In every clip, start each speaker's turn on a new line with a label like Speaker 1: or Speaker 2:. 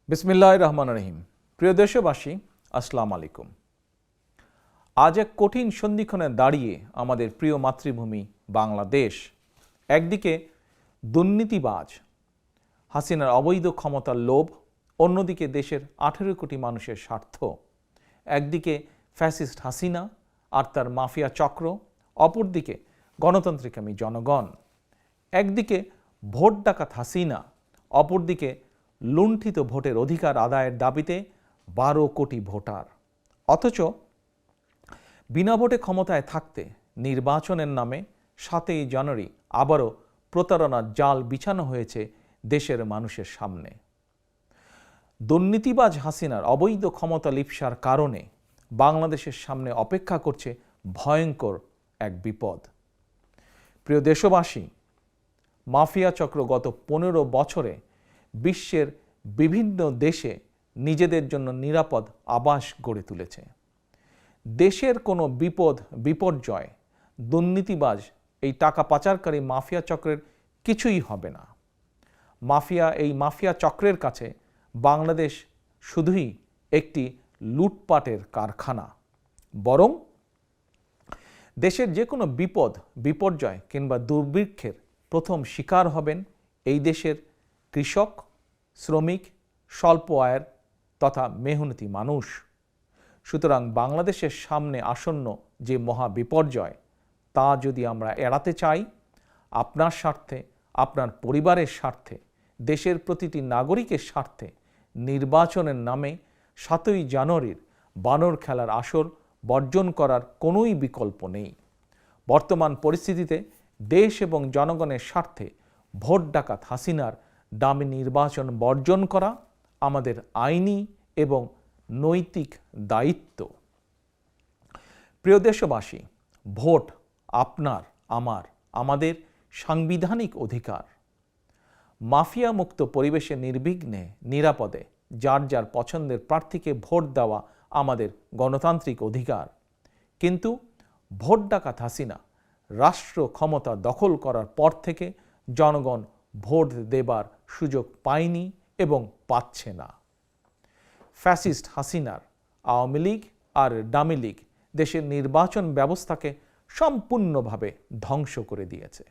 Speaker 1: বিসমিল্লাহির রহমানির রহিম। প্রিয় দেশবাসী, আসসালামু আলাইকুম। আজ এক কঠিন সন্ধিক্ষণে দাঁড়িয়ে আমাদের প্রিয় মাতৃভূমি বাংলাদেশ একদিকে দুর্নীতিবাজ হাসিনার অবৈধ ক্ষমতার লোভ, অন্যদিকে দেশের 18 কোটি মানুষের স্বার্থ। একদিকে ফ্যাসিস্ট হাসিনা আর তার মাফিয়া চক্র, অপরদিকে গণতান্ত্রিকামী জনগণ। একদিকে ভোট ডাকাত হাসিনা, অপরদিকে লুণ্ঠিত ভোটের অধিকার আদায়ের দাবিতে 12 কোটি ভোটার। অথচ বিনা ভোটে ক্ষমতায় থাকতে নির্বাচনের নামে 7ই জানুয়ারি আবারও প্রতারণার জাল বিছানো হয়েছে দেশের মানুষের সামনে। দুর্নীতিবাজ হাসিনার অবৈধ ক্ষমতা লিপ্সার কারণে বাংলাদেশের সামনে অপেক্ষা করছে ভয়ঙ্কর এক বিপদ। প্রিয় দেশবাসী, মাফিয়া চক্র গত 15 বছরে বিশ্বের বিভিন্ন দেশে নিজেদের জন্য নিরাপদ আবাস গড়ে তুলেছে। দেশের কোনো বিপর্যয় দুর্নীতিবাজ এই টাকা পাচারকারী মাফিয়া চক্রের কিছুই হবে না। মাফিয়া চক্রের কাছে বাংলাদেশ শুধুই একটি লুটপাটের কারখানা। বরং দেশের যে কোনো বিপর্যয় কিংবা দুর্ভিক্ষের প্রথম শিকার হবেন এই দেশের কৃষক, শ্রমিক, স্বল্প আয়ের তথা মেহনতি মানুষ। সুতরাং বাংলাদেশের সামনে আসন্ন যে মহা বিপর্যয়, তা যদি আমরা এড়াতে চাই, আপনার স্বার্থে, আপনার পরিবারের স্বার্থে, দেশের প্রতিটি নাগরিকের স্বার্থে নির্বাচনের নামে 7ই জানুয়ারির বানর খেলার আসর বর্জন করার কোনোই বিকল্প নেই। বর্তমান পরিস্থিতিতে দেশ এবং জনগণের স্বার্থে ভোট ডাকাত হাসিনার দামি নির্বাচন বর্জন করা আমাদের আইনি এবং নৈতিক দায়িত্ব। প্রিয় দেশবাসী, ভোট আপনার, আমাদের সাংবিধানিক অধিকার। মাফিয়া মুক্ত পরিবেশে নির্বিঘ্নে নিরাপদে যার যার পছন্দের প্রার্থীকে ভোট দেওয়া আমাদের গণতান্ত্রিক অধিকার। কিন্তু ভোট ডাকাত হাসিনা রাষ্ট্র ক্ষমতা দখল করার পর থেকে জনগণ ভোট দেবার সুযোগ পায়নি এবং পাচ্ছে না। ফ্যাসিস্ট হাসিনার আওয়ামী লীগ আর ডামি লীগ দেশের নির্বাচন ব্যবস্থাকে সম্পূর্ণভাবে ধ্বংস করে দিয়েছে।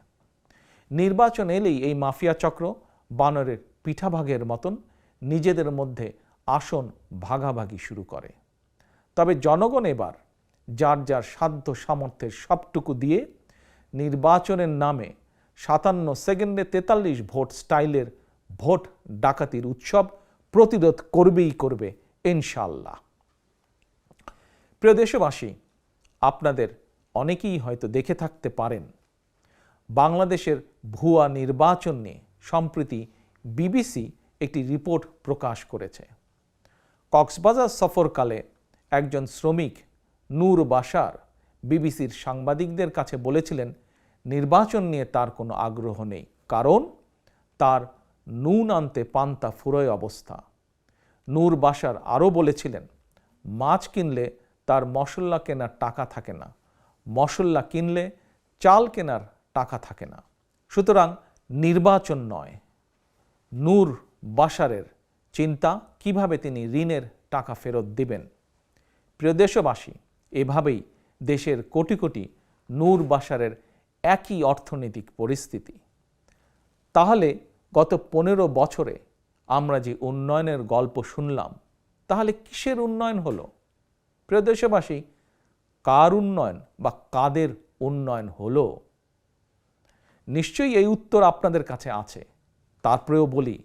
Speaker 1: নির্বাচন এলেই এই মাফিয়া চক্র বানরের পিঠাভাগের মতন নিজেদের মধ্যে আসন ভাগাভাগি শুরু করে। তবে জনগণ এবার যার যার সাধ্য সামর্থ্যের সবটুকু দিয়ে নির্বাচনের নামে 57 সেকেন্ডে 43 ভোট স্টাইলের ভোট ডাকাতির উৎসব প্রতিরোধ করবে ইনশাআল্লাহ। প্রিয় দেশবাসী, আপনাদের অনেকেই হয়তো দেখে থাকতে পারেন বাংলাদেশের ভুয়া নির্বাচন নিয়ে সম্প্রতি বিবিসি একটি রিপোর্ট প্রকাশ করেছে। কক্সবাজার সফরকালে একজন শ্রমিক নূর বাশার বিবিসির সাংবাদিকদের কাছে বলেছিলেন নির্বাচন নিয়ে তার কোনো আগ্রহ নেই, কারণ তার নুন আনতে পান্তা ফুরোয় অবস্থা। নূর বাশার আরও বলেছিলেন মাছ কিনলে তার মশলা কেনার টাকা থাকে না, মশলা কিনলে চাল কেনার টাকা থাকে না। সুতরাং নির্বাচন নয়, নূর বাশারের চিন্তা কিভাবে তিনি ঋণের টাকা ফেরত দিবেন। প্রিয় দেশবাসী, এভাবেই দেশের কোটি কোটি নূর বাশারের একই অর্থনৈতিক পরিস্থিতি। তাহলে গত 15 বছরে আমরা যে উন্নয়নের গল্প শুনলাম, তাহলে কিসের উন্নয়ন হলো? প্রিয় দেশবাসী, কার উন্নয়ন বা কাদের উন্নয়ন হলো? নিশ্চয়ই এই উত্তর আপনাদের কাছে আছে। তারপরেও বলি,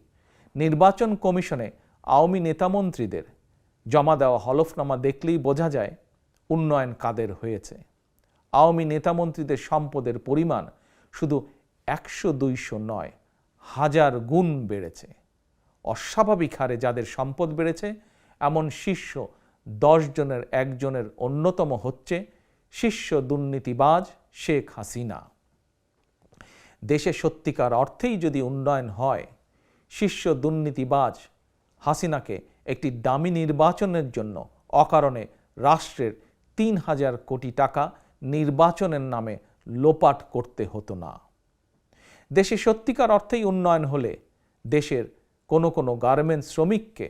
Speaker 1: নির্বাচন কমিশনে আওয়ামী নেতামন্ত্রীদের জমা দেওয়া হলফনামা দেখলেই বোঝা যায় উন্নয়ন কাদের হয়েছে। আওয়ামী নেতামন্ত্রীদের সম্পদের পরিমাণ শুধু 100-200 নয়, 1000 গুণ বেড়েছে। অস্বাভাবিক হারে যাদের সম্পদ বেড়েছে এমন শীর্ষ 10 জনের একজনের অন্যতম হচ্ছে শীর্ষ দুর্নীতিবাজ শেখ হাসিনা। দেশে সত্যিকার অর্থেই যদি উন্নয়ন হয়, শীর্ষ দুর্নীতিবাজ হাসিনাকে একটি দামি নির্বাচনের জন্য অকারণে রাষ্ট্রের 3000 কোটি টাকা নির্বাচনের নামে লোপাট করতে হতো না। দেশে সত্যিকার অর্থেই উন্নয়ন হলে দেশের কোনো কোনো গার্মেন্টস শ্রমিককে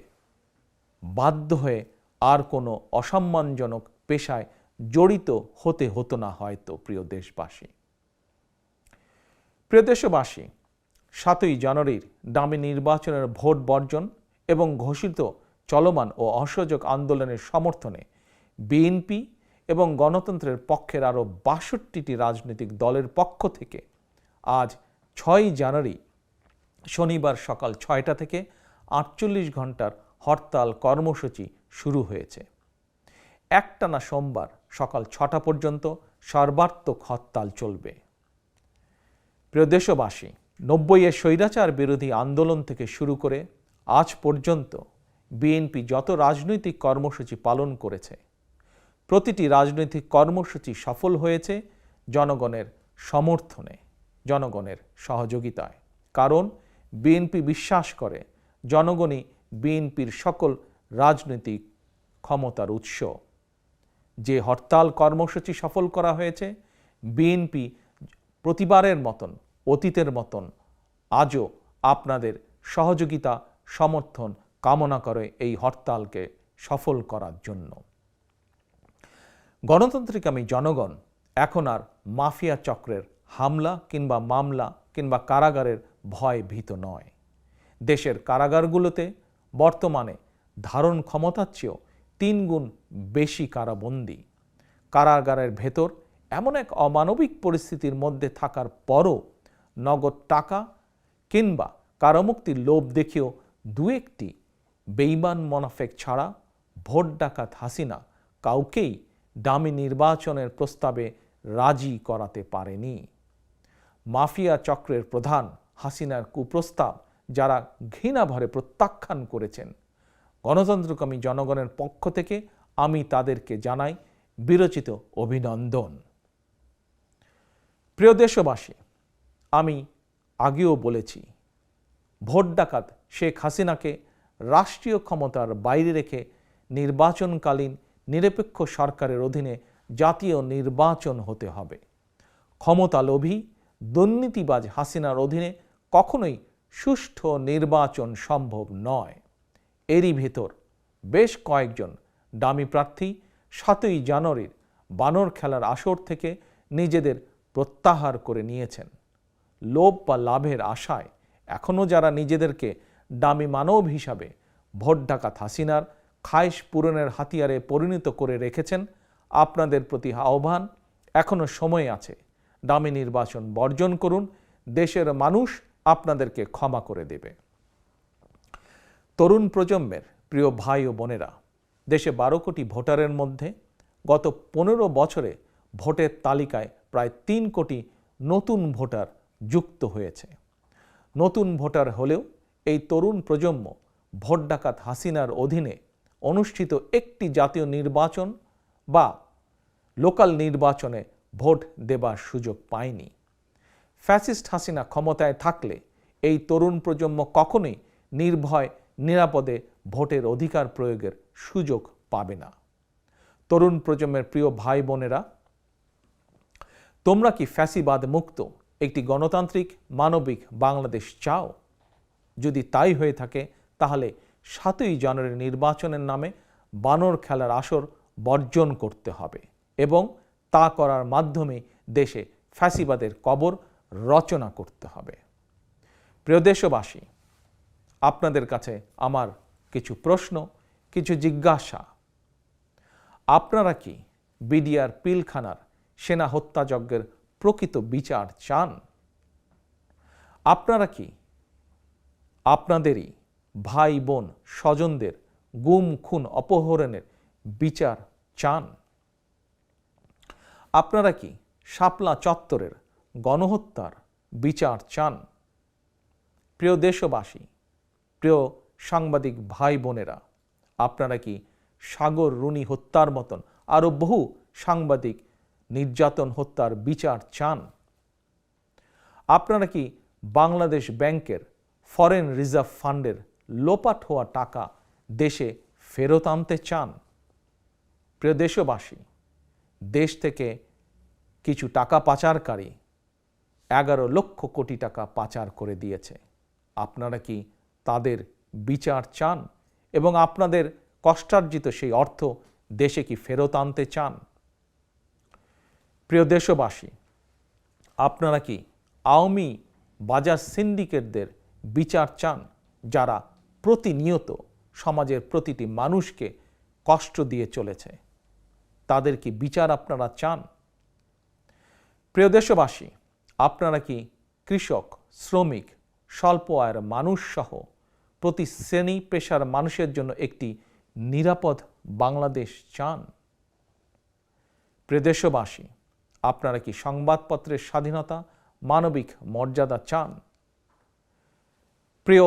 Speaker 1: বাধ্য হয়ে আর কোনো অসম্মানজনক পেশায় জড়িত হতে হতো না হয়তো। প্রিয় দেশবাসী, 7ই জানুয়ারির ডামি নির্বাচনের ভোট বর্জন এবং ঘোষিত চলমান ও অসহযোগ আন্দোলনের সমর্থনে বিএনপি এবং গণতন্ত্রের পক্ষের আরও ৬২টি রাজনৈতিক দলের পক্ষ থেকে আজ 6ই জানুয়ারি শনিবার সকাল 6টা থেকে 48 ঘন্টার হরতাল কর্মসূচি শুরু হয়েছে। একটানা সোমবার সকাল 6টা পর্যন্ত সর্বাত্মক হরতাল চলবে। প্রিয় দেশবাসী, 90-এর স্বৈরাচার বিরোধী আন্দোলন থেকে শুরু করে আজ পর্যন্ত বিএনপি যত রাজনৈতিক কর্মসূচি পালন করেছে, প্রতিটি রাজনৈতিক কর্মসূচি সফল হয়েছে জনগণের সমর্থনে, জনগণের সহযোগিতায়। কারণ বিএনপি বিশ্বাস করে জনগণই বিএনপির সকল রাজনৈতিক ক্ষমতার উৎস। যে হরতাল কর্মসূচি সফল করা হয়েছে, বিএনপি প্রতিবারের মতন, অতীতের মতন আজও আপনাদের সহযোগিতা সমর্থন কামনা করে এই হরতালকে সফল করার জন্য। গণতান্ত্রিকামী জনগণ এখন আর মাফিয়া চক্রের হামলা কিংবা মামলা কিংবা কারাগারের ভয় ভীত নয়। দেশের কারাগারগুলোতে বর্তমানে ধারণ ক্ষমতার চেয়েও 3 গুণ বেশি কারাবন্দী। কারাগারের ভেতর এমন এক অমানবিক পরিস্থিতির মধ্যে থাকার পরও নগদ টাকা কিংবা কারামুক্তির লোভ দেখেও 2-1টি বেঈমান মোনাফেক ছাড়া ভোট ডাকাত হাসিনা কাউকেই ডামি নির্বাচনের প্রস্তাবে রাজি করাতে পারেনি। মাফিয়া চক্রের প্রধান হাসিনার কুপ্রস্তাব যারা ঘৃণাভরে প্রত্যাখ্যান করেছেন, গণতন্ত্রকামী জনগণের পক্ষ থেকে আমি তাদেরকে জানাই বিরচিত অভিনন্দন। প্রিয় দেশবাসী, আমি আগেও বলেছি, ভোট ডাকাত শেখ হাসিনাকে রাষ্ট্রীয় ক্ষমতার বাইরে রেখে নির্বাচনকালীন নিরপেক্ষ সরকারের অধীনে জাতীয় নির্বাচন হতে হবে। ক্ষমতালোভী দুর্নীতিবাজ হাসিনার অধীনে কখনোই সুষ্ঠু নির্বাচন সম্ভব নয়। এরই ভেতর বেশ কয়েকজন ডামি প্রার্থী 7ই জানুয়ারির বানর খেলার আসর থেকে নিজেদের প্রত্যাহার করে নিয়েছেন। লোভ বা লাভের আশায় এখনও যারা নিজেদেরকে ডামি মানব হিসাবে ভোট ডাকাত হাসিনার খায়েশ পূরণের হাতিয়ারে পরিণত করে রেখেছেন, আপনাদের প্রতি আহ্বান, এখনও সময় আছে। ডামি নির্বাচন বর্জন করুন, দেশের মানুষ আপনাদেরকে ক্ষমা করে দেবে। তরুণ প্রজন্মের প্রিয় ভাই ও বোনেরা, দেশে 12 কোটি ভোটারের মধ্যে গত 15 বছরে ভোটের তালিকায় প্রায় 3 কোটি নতুন ভোটার যুক্ত হয়েছে। নতুন ভোটার হলেও এই তরুণ প্রজন্ম ভোট ডাকাত হাসিনার অধীনে অনুষ্ঠিত একটি জাতীয় নির্বাচন বা লোকাল নির্বাচনে ভোট দেবার সুযোগ পায়নি। ফ্যাসিস্ট হাসিনা ক্ষমতায় থাকলে এই তরুণ প্রজন্ম কখনোই নির্ভয় নিরাপদে ভোটের অধিকার প্রয়োগের সুযোগ পাবে না। তরুণ প্রজন্মের প্রিয় ভাই বোনেরা, তোমরা কি ফ্যাসিবাদ মুক্ত একটি গণতান্ত্রিক মানবিক বাংলাদেশ চাও? যদি তাই হয়ে থাকে তাহলে 7ই জানুয়ারি নির্বাচনের নামে বানর খেলার আসর বর্জন করতে হবে এবং তা করার মাধ্যমে দেশে ফ্যাসিবাদের কবর রচনা করতে হবে। প্রিয় দেশবাসী, আপনাদের কাছে আমার কিছু প্রশ্ন, কিছু জিজ্ঞাসা। আপনারা কি বিডিআর পিলখানার সেনা হত্যাযজ্ঞের প্রকৃত বিচার চান? আপনারা কি আপনাদেরই ভাই বোন স্বজনদের গুম খুন অপহরণের বিচার চান? আপনারা কি শাপলা চত্বরের গণহত্যার বিচার চান? প্রিয় দেশবাসী, প্রিয় সাংবাদিক ভাই বোনেরা, আপনারা কি সাগর রুনি হত্যার মতন আরও বহু সাংবাদিক নির্যাতন হত্যার বিচার চান? আপনারা কি বাংলাদেশ ব্যাংকের ফরেন রিজার্ভ ফান্ডের লোপাট হওয়া টাকা দেশে ফেরত আনতে চান? প্রিয় দেশবাসী, দেশ থেকে কিছু টাকা পাচারকারী 11 লক্ষ কোটি টাকা পাচার করে দিয়েছে। আপনারা কি তাদের বিচার চান এবং আপনাদের কষ্টার্জিত সেই অর্থ দেশে কি ফেরত আনতে চান? প্রিয় দেশবাসী, আপনারা কি আওয়ামী বাজার সিন্ডিকেটদের বিচার চান, যারা প্রতিনিয়ত সমাজের প্রতিটি মানুষকে কষ্ট দিয়ে চলেছে? তাদের কি বিচার আপনারা চান? প্রিয় দেশবাসী, আপনারা কি কৃষক, শ্রমিক, স্বল্প আয়ের মানুষ সহ প্রতি শ্রেণী পেশার মানুষের জন্য একটি নিরাপদ বাংলাদেশ চান? প্রিয় দেশবাসী, আপনারা কি সংবাদপত্রের স্বাধীনতা, মানবিক মর্যাদা চান? প্রিয়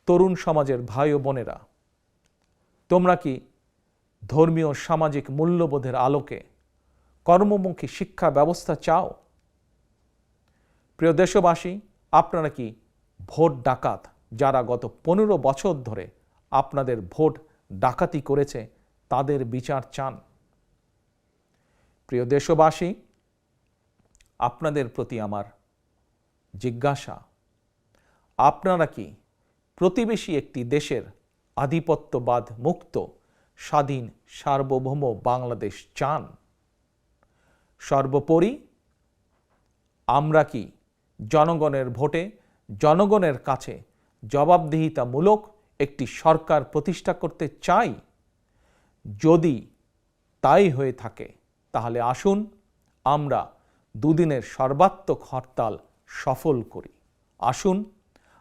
Speaker 1: তরুণ সমাজের ভাই ও বোনেরা, তোমরা কি ধর্মীয় সামাজিক মূল্যবোধের আলোকে কর্মমুখী শিক্ষা ব্যবস্থা চাও? প্রিয় দেশবাসী, আপনারা কি ভোট ডাকাত যারা গত 15 বছর ধরে আপনাদের ভোট ডাকাতি করেছে তাদের বিচার চান? প্রিয় দেশবাসী, আপনাদের প্রতি আমার জিজ্ঞাসা, আপনারা কি প্রতিবেশী একটি দেশের আধিপত্যবাদ মুক্ত স্বাধীন সার্বভৌম বাংলাদেশ চান? সর্বোপরি, আমরা কি জনগণের ভোটে জনগণের কাছে জবাবদিহিতামূলক একটি সরকার প্রতিষ্ঠা করতে চাই? যদি তাই হয়ে থাকে তাহলে আসুন আমরা দুদিনের সর্বাত্মক হরতাল সফল করি। আসুন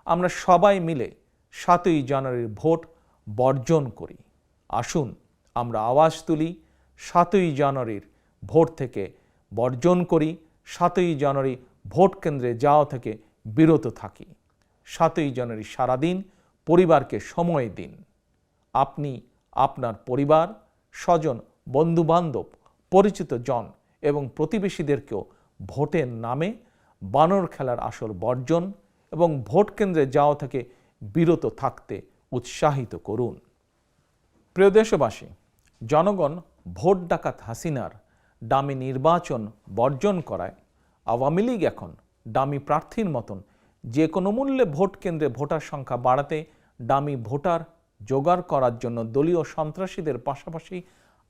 Speaker 1: আমরা সবাই মিলে 7ই জানুয়ারির ভোট বর্জন করি। আসুন আমরা আওয়াজ তুলি, 7ই জানুয়ারির ভোট থেকে বর্জন করি, 7ই জানুয়ারি ভোট কেন্দ্রে যাওয়া থেকে বিরত থাকি। 7ই জানুয়ারি সারাদিন পরিবারকে সময় দিন। আপনি আপনার পরিবার, স্বজন, বন্ধুবান্ধব, পরিচিত জন এবং প্রতিবেশীদেরকেও ভোটের নামে বানর খেলার আসর বর্জন এবং ভোট কেন্দ্রে যাওয়া থেকে বিরত থাকতে উৎসাহিত করুন। প্রিয় দেশবাসী, জনগণ ভোট ডাকাত হাসিনার ডামি নির্বাচন বর্জন করায় আওয়ামী লীগ এখন ডামি প্রার্থীর মতন যে কোনো মূল্যে ভোট কেন্দ্রে ভোটার সংখ্যা বাড়াতে ডামি ভোটার জোগাড় করার জন্য দলীয় সন্ত্রাসীদের পাশাপাশি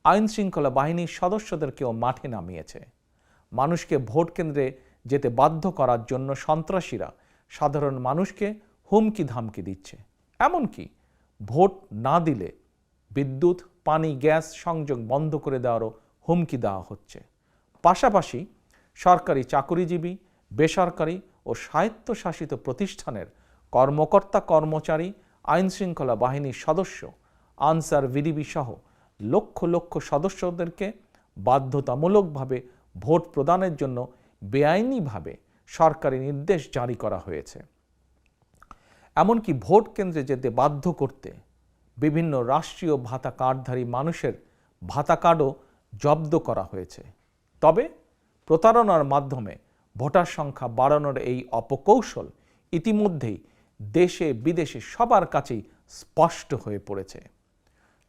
Speaker 1: আইন শৃঙ্খলা বাহিনীর সদস্যদেরকেও মাঠে নামিয়েছে। মানুষকে ভোট কেন্দ্রে যেতে বাধ্য করার জন্য সন্ত্রাসীরা সাধারণ মানুষকে হুমকি ধামকি দিচ্ছে। এমনকি ভোট না দিলে বিদ্যুৎ, পানি, গ্যাস সংযোগ বন্ধ করে দেওয়ারও হুমকি দেওয়া হচ্ছে। পাশাপাশি সরকারি চাকুরিজীবী, বেসরকারি ও স্বায়ত্তশাসিত প্রতিষ্ঠানের কর্মকর্তা, কর্মচারী, আইন শৃঙ্খলা বাহিনীর সদস্য, আনসার, ভিডিবি সহ লক্ষ লক্ষ সদস্যদেরকে বাধ্যতামূলকভাবে ভোট প্রদানের জন্য বেআইনিভাবে সরকারি নির্দেশ জারি করা হয়েছে। এমনকি ভোট কেন্দ্রে যেতে বাধ্য করতে বিভিন্ন রাষ্ট্রীয় ভাতা কার্ডধারী মানুষের ভাতা কার্ডও জব্দ করা হয়েছে। তবে প্রতারণার মাধ্যমে ভোটার সংখ্যা বাড়ানোর এই অপকৌশল ইতিমধ্যেই দেশে বিদেশে সবার কাছেই স্পষ্ট হয়ে পড়েছে।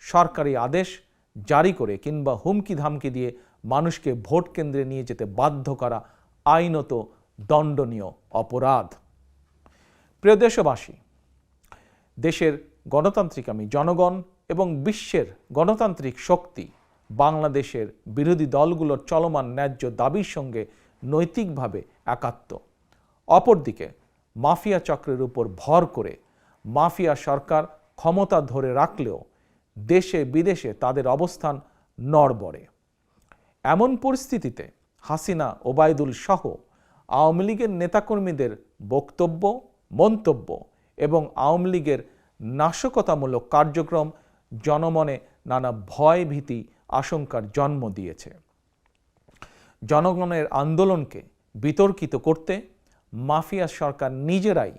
Speaker 1: সরকারি আদেশ জারি করে কিংবা হুমকি ধামকি দিয়ে মানুষকে ভোট কেন্দ্রে নিয়ে যেতে বাধ্য করা আইনত দণ্ডনীয় অপরাধ। প্রিয় দেশবাসী, দেশের গণতান্ত্রিকামী জনগণ এবং বিশ্বের গণতান্ত্রিক শক্তি বাংলাদেশের বিরোধী দলগুলোর চলমান ন্যায্য দাবির সঙ্গে নৈতিকভাবে একাত্ম। অপরদিকে মাফিয়া চক্রের উপর ভর করে মাফিয়া সরকার ক্ষমতা ধরে রাখলেও দেশে বিদেশে তাদের অবস্থান নড়বড়ে। এমন পরিস্থিতিতে হাসিনা, ওবায়দুল সহ আওয়ামী লীগের নেতাকর্মীদের বক্তব্য, মন্তব্য এবং আওয়ামী লীগের নাশকতামূলক কার্যক্রম জনমনে নানা ভয়, ভীতি, আশঙ্কার জন্ম দিয়েছে। জনগণের আন্দোলনকে বিতর্কিত করতে মাফিয়া সরকার নিজেরাই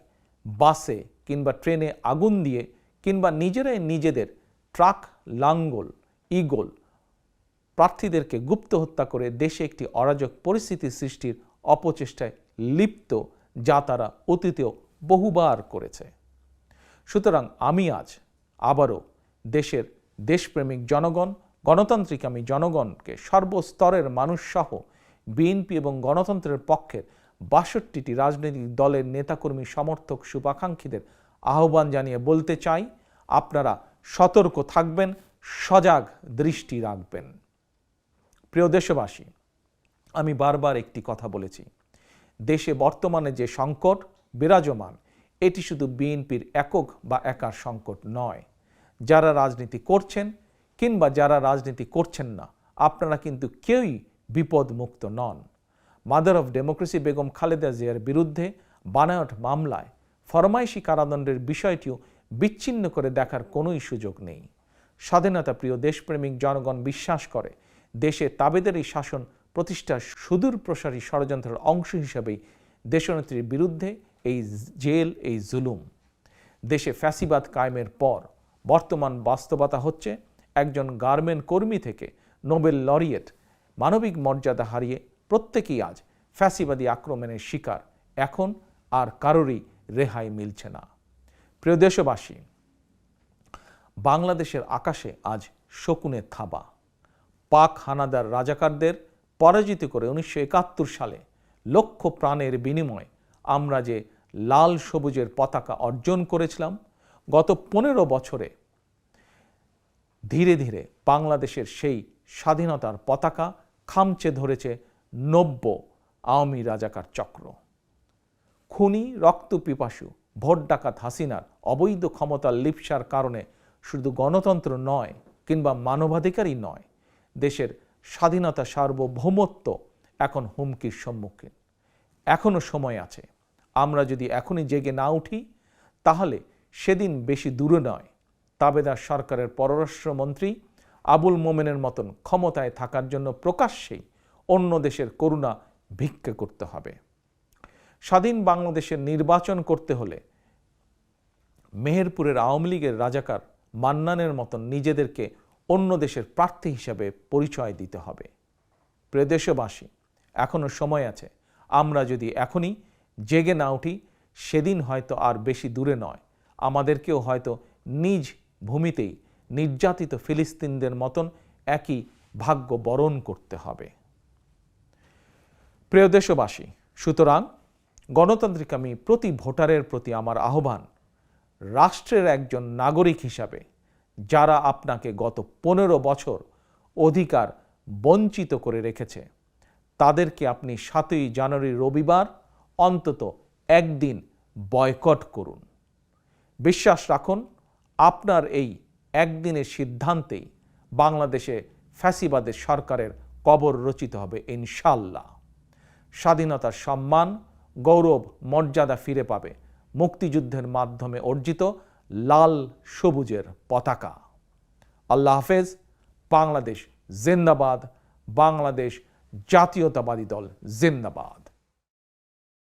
Speaker 1: বাসে কিংবা ট্রেনে আগুন দিয়ে কিংবা নিজেরাই নিজেদের ট্রাক, লাঙ্গল, ঈগল প্রার্থীদেরকে গুপ্ত হত্যা করে দেশে একটি অরাজক পরিস্থিতি সৃষ্টির অপচেষ্টায় লিপ্ত, যা তারা অতীতেও বহুবার করেছে। সুতরাং আমি আজ আবারও দেশের দেশপ্রেমিক জনগণ, গণতান্ত্রিকামী জনগণকে সর্বস্তরের মানুষ সহ বিএনপি এবং গণতন্ত্রের পক্ষের ৬২টি রাজনৈতিক দলের নেতাকর্মী, সমর্থক, শুভাকাঙ্ক্ষীদের আহ্বান জানিয়ে বলতে চাই, আপনারা সতর্ক থাকবেন, সজাগ দৃষ্টি রাখবেন। প্রিয় দেশবাসী, আমি বারবার একটি কথা বলেছি, দেশে বর্তমানে যে সংকট বিরাজমান এটি শুধু বিএনপির একক বা একার সংকট নয়। যারা রাজনীতি করছেন কিংবা যারা রাজনীতি করছেন না, আপনারা কিন্তু কেউই বিপদমুক্ত নন। Mother of democracy Begum Khaleda জিয়ার বিরুদ্ধে বানায়ট মামলায় ফরমাইশি কারাদণ্ডের বিষয়টিও বিচ্ছিন্ন করে দেখার কোনোই সুযোগ নেই। স্বাধীনতা প্রিয় দেশপ্রেমিক জনগণ বিশ্বাস করে দেশে তাবেদারি শাসন প্রতিষ্ঠার সুদূর প্রসারী ষড়যন্ত্রের অংশ হিসেবেই দেশনেত্রীর বিরুদ্ধে এই জেল, এই জুলুম। দেশে ফ্যাসিবাদ কায়েমের পর বর্তমান বাস্তবতা হচ্ছে একজন গার্মেন্ট কর্মী থেকে নোবেল লরিয়েট মানবিক মর্যাদা হারিয়ে প্রত্যেকেই আজ ফ্যাসিবাদী আক্রমণের শিকার। এখন আর কারোরই রেহাই মিলছে না। প্রিয় দেশবাসী, বাংলাদেশের আকাশে আজ শকুনের থাবা। পাক হানাদার রাজাকারদের পরাজিত করে 1971 সালে লক্ষ প্রাণের বিনিময়ে আমরা যে লাল সবুজের পতাকা অর্জন করেছিলাম, গত 15 বছরে ধীরে ধীরে বাংলাদেশের সেই স্বাধীনতার পতাকা খামচে ধরেছে 90 আওয়ামী রাজাকার চক্র। খুনি, রক্তপিপাসু, ভোট ডাকাত হাসিনার অবৈধ ক্ষমতার লিপ্সার কারণে শুধু গণতন্ত্র নয় কিংবা মানবাধিকারই নয়, দেশের স্বাধীনতা সার্বভৌমত্ব এখন হুমকির সম্মুখীন। এখনো সময় আছে। আমরা যদি এখনই জেগে না উঠি তাহলে সেদিন বেশি দূরে নয়, তাবেদার সরকারের পররাষ্ট্রমন্ত্রী আবুল মোমেনের মতন ক্ষমতায় থাকার জন্য প্রকাশ্যেই অন্য দেশের করুণা ভিক্ষা করতে হবে। স্বাধীন বাংলাদেশের নির্বাচন করতে হলে মেহেরপুরের আওয়ামী লীগের রাজাকার মান্নানের মতন নিজেদেরকে অন্য দেশের প্রার্থী হিসাবে পরিচয় দিতে হবে। প্রিয় দেশবাসী, এখনো সময় আছে। আমরা যদি এখনই জেগে না উঠি সেদিন হয়তো আর বেশি দূরে নয়, আমাদেরকেও হয়তো নিজ ভূমিতেই নির্যাতিত ফিলিস্তিনদের মতন একই ভাগ্য বরণ করতে হবে। প্রিয় দেশবাসী, সুতরাং গণতান্ত্রিক আমি প্রতি ভোটারের প্রতি আমার আহ্বান, রাষ্ট্রের একজন নাগরিক হিসাবে যারা আপনাকে গত 15 বছর অধিকার বঞ্চিত করে রেখেছে, তাদেরকে আপনি 7ই জানুয়ারি রবিবার অন্তত একদিন বয়কট করুন। বিশ্বাস রাখুন, আপনার এই একদিনের সিদ্ধান্তেই বাংলাদেশে ফ্যাসিবাদের সরকারের কবর রচিত হবে ইনশাল্লাহ। স্বাধীনতার সম্মান, গৌরব, মর্যাদা ফিরে পাবে মুক্তিযুদ্ধের মাধ্যমে অর্জিত লাল সবুজের পতাকা। আল্লাহ হাফেজ। বাংলাদেশ জিন্দাবাদ। বাংলাদেশ জাতীয়তাবাদী দল জিন্দাবাদ।